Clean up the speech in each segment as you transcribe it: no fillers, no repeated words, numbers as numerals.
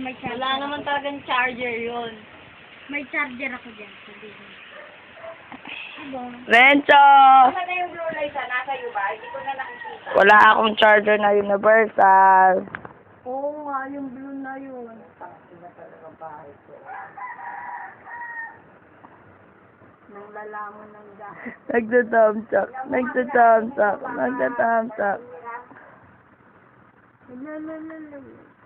May charger. Wala naman talagang charger yun. May charger ako dyan. Sabihin. Diba? Rencho! Ano na yung blue light na nasa iyo ba? Hindi ko na nakikita. Wala akong charger na universal. Oo nga, yung blue na yun. Nang lalamon ng gas. Nagta-thumbs up. Nagta-thumbs up. Nagta-thumbs up. Lalalala.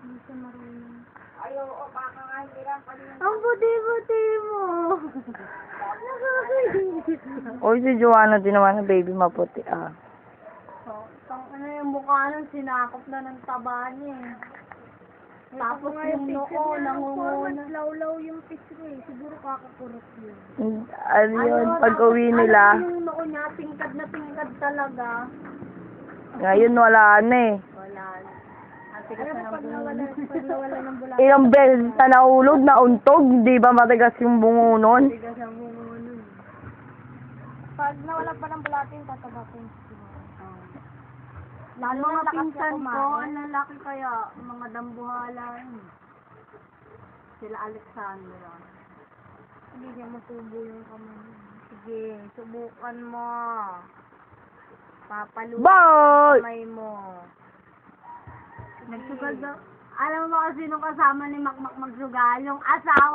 Hindi siya marunong. Ay, oo, baka nga hindi lang pa rin. Ang buti-buti mo. Nakakahinis na. Uy, si Joanna din naman na baby maputi ah. Ano yung mukha nun, sinakop na ng taba niya eh. Tapos yung noo, nangunguna. Lawlaw yung picture eh. Siguro kakakurot yun. Ano yun, pag-uwi nila. Yung noo niya, tingkad na tingkad talaga. Ngayon wala na eh. Wala. Ate Alam mo, pag nawala ng bula. Ilang beses na nahulog, nauntog, di ba matigas yung bungo nun? Tigas ang bungo nun. Pag nawala pa ng bulatin, tatabatin. Lalo mga lakas pinsan niya ko, kumain. ang lalaki kaya, mga dambuhala yun. Sila Alexandra. Hindi niya masubo yung kamay niya. Sige, subukan mo. Papaluin Boy! ang kamay mo. Nagsugal daw. Alam mo kasi nung kasama ni Makmak magsugal, yung asawa